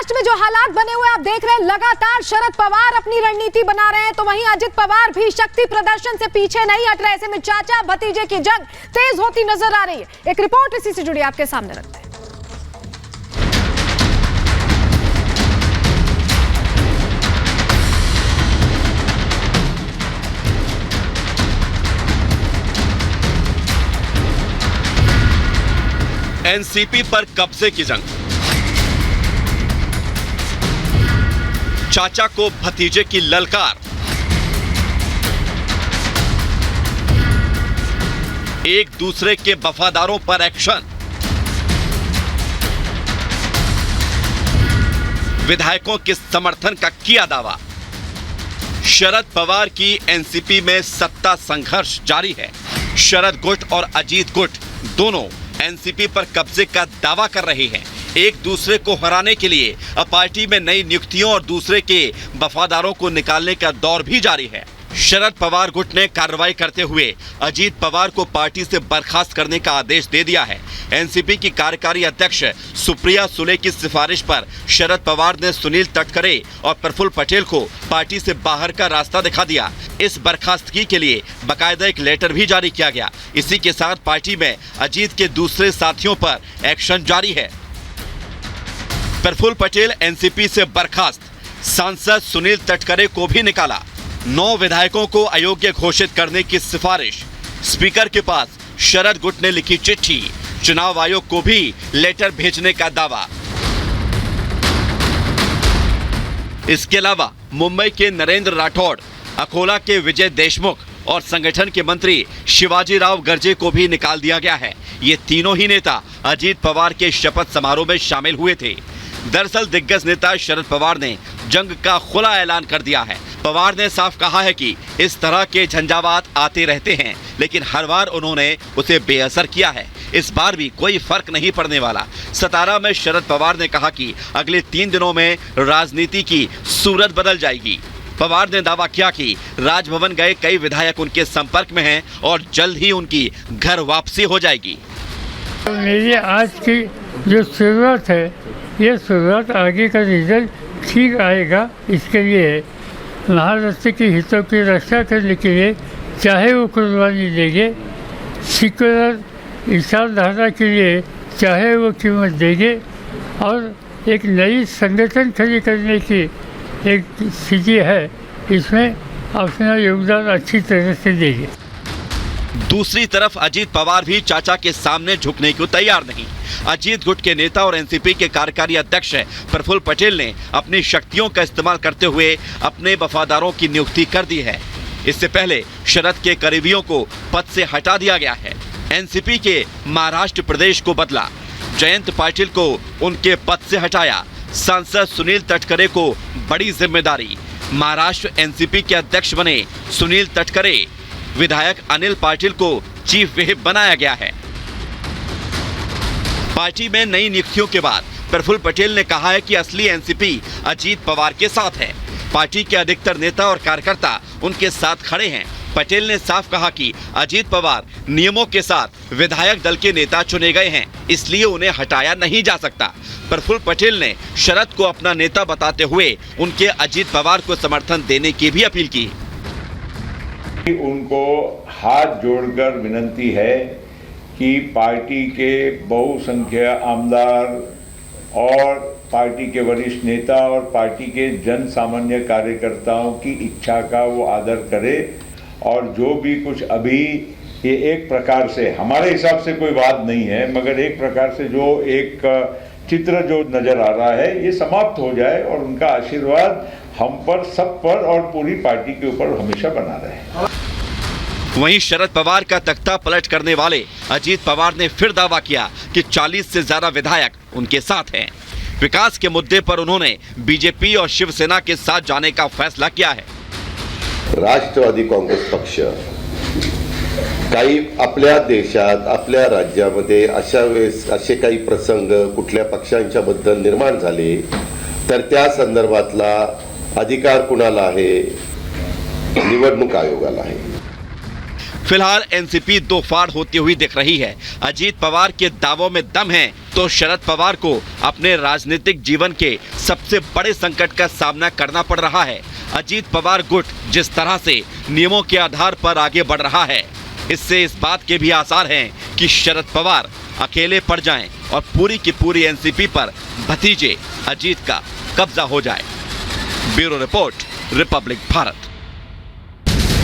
महाराष्ट्र में जो हालात बने हुए आप देख रहे हैं, लगातार शरद पवार अपनी रणनीति बना रहे हैं, तो वहीं अजित पवार भी शक्ति प्रदर्शन से पीछे नहीं हट रहे। ऐसे में चाचा भतीजे की जंग तेज होती नजर आ रही है। एक रिपोर्ट इसी से जुड़ी आपके सामने रखते हैं। एनसीपी पर कब्जे की जंग, चाचा को भतीजे की ललकार, एक दूसरे के वफादारों पर एक्शन, विधायकों के समर्थन का किया दावा। शरद पवार की एनसीपी में सत्ता संघर्ष जारी है। शरद गुट और अजीत गुट दोनों एनसीपी पर कब्जे का दावा कर रहे हैं। एक दूसरे को हराने के लिए अब पार्टी में नई नियुक्तियों और दूसरे के वफादारों को निकालने का दौर भी जारी है। शरद पवार गुट ने कार्रवाई करते हुए अजीत पवार को पार्टी से बर्खास्त करने का आदेश दे दिया है। एनसीपी की कार्यकारी अध्यक्ष सुप्रिया सुले की सिफारिश पर शरद पवार ने सुनील तटकरे और प्रफुल्ल पटेल को पार्टी से बाहर का रास्ता दिखा दिया। इस बर्खास्तगी के लिए बाकायदा एक लेटर भी जारी किया गया। इसी के साथ पार्टी में अजीत के दूसरे साथियों पर एक्शन जारी है। प्रफुल्ल पटेल एनसीपी से बर्खास्त, सांसद सुनील तटकरे को भी निकाला। 9 विधायकों को अयोग्य घोषित करने की सिफारिश, स्पीकर के पास शरद गुट ने लिखी चिट्ठी, चुनाव आयोग को भी लेटर भेजने का दावा। इसके अलावा मुंबई के नरेंद्र राठौड़, अकोला के विजय देशमुख और संगठन के मंत्री शिवाजी राव गर्जे को भी निकाल दिया गया है। ये तीनों ही नेता अजीत पवार के शपथ समारोह में शामिल हुए थे। दरअसल दिग्गज नेता शरद पवार ने जंग का खुला ऐलान कर दिया है। पवार ने साफ कहा है कि इस तरह के झंझावात आते रहते हैं, लेकिन हर बार उन्होंने उसे बेअसर किया है। इस बार भी कोई फर्क नहीं पड़ने वाला। सतारा में शरद पवार ने कहा कि अगले 3 दिनों में राजनीति की सूरत बदल जाएगी। पवार ने दावा किया कि राजभवन गए कई विधायक उनके संपर्क में हैं और जल्द ही उनकी घर वापसी हो जाएगी। मेरी आज की जो शुरुआत है, ये शुरुआत आगे का रिजल्ट ठीक आएगा। इसके लिए महाराष्ट्र के हितों की रक्षा करने के लिए चाहे वो कुर्बानी देंगे, सेक्युलर विचारधारा के लिए चाहे वो कीमत देंगे, और एक नई संगठन खड़ी करने की एक स्थिति है, इसमें अपना योगदान अच्छी तरह से देंगे। दूसरी तरफ अजीत पवार भी चाचा के सामने झुकने को तैयार नहीं। अजीत गुट के नेता और एनसीपी के कार्यकारी अध्यक्ष प्रफुल्ल पटेल ने अपनी शक्तियों का इस्तेमाल करते हुए अपने वफादारों की नियुक्ति कर दी है। इससे पहले शरद के करीबियों को पद से हटा दिया गया है। एनसीपी के महाराष्ट्र प्रदेश को बदला, जयंत पाटिल को उनके पद से हटाया। सांसद सुनील तटकरे को बड़ी जिम्मेदारी, महाराष्ट्र एनसीपी के अध्यक्ष बने सुनील तटकरे। विधायक अनिल पाटिल को चीफ व्हिप बनाया गया है। पार्टी में नई नियुक्तियों के बाद प्रफुल्ल पटेल ने कहा है कि असली एनसीपी अजीत पवार के साथ है। पार्टी के अधिकतर नेता और कार्यकर्ता उनके साथ खड़े हैं। पटेल ने साफ कहा कि अजीत पवार नियमों के साथ विधायक दल के नेता चुने गए हैं, इसलिए उन्हें हटाया नहीं जा सकता। प्रफुल्ल पटेल ने शरद को अपना नेता बताते हुए उनके अजीत पवार को समर्थन देने की भी अपील की। उनको हाथ जोड़कर विनती है कि पार्टी के बहुसंख्यक आमदार और पार्टी के वरिष्ठ नेता और पार्टी के जन सामान्य कार्यकर्ताओं की इच्छा का वो आदर करे, और जो भी कुछ अभी ये एक प्रकार से हमारे हिसाब से कोई बात नहीं है, मगर एक प्रकार से जो एक चित्र जो नजर आ रहा है, ये समाप्त हो जाए और उनका आशीर्वाद हम पर, सब पर और पूरी पार्टी के ऊपर हमेशा बना रहे। वहीं शरद पवार का तख्ता पलट करने वाले अजीत पवार ने फिर दावा किया कि 40 से ज्यादा विधायक उनके साथ हैं। विकास के मुद्दे पर उन्होंने बीजेपी और शिवसेना के साथ जाने का फैसला किया है। राष्ट्रवादी काँग्रेस पक्ष काही आपल्या देशात, आपल्या राज्यामध्ये अशा वेळेस असे काही प्रसंग कुठल्या पक्षांच्या बद्दल निर्माण झाले तर त्या संदर्भातला अधिकार कुणाला आहे? निवडणूक आयोगाला आहे। फिलहाल एनसीपी दो फाड़ होती हुई दिख रही है। अजीत पवार के दावों में दम है तो शरद पवार को अपने राजनीतिक जीवन के सबसे बड़े संकट का सामना करना पड़ रहा है। अजीत पवार गुट जिस तरह से नियमों के आधार पर आगे बढ़ रहा है, इससे इस बात के भी आसार हैं कि शरद पवार अकेले पड़ जाएं और पूरी की पूरी एनसीपी पर भतीजे अजीत का कब्जा हो जाए। Bureau report, Republic Bharat.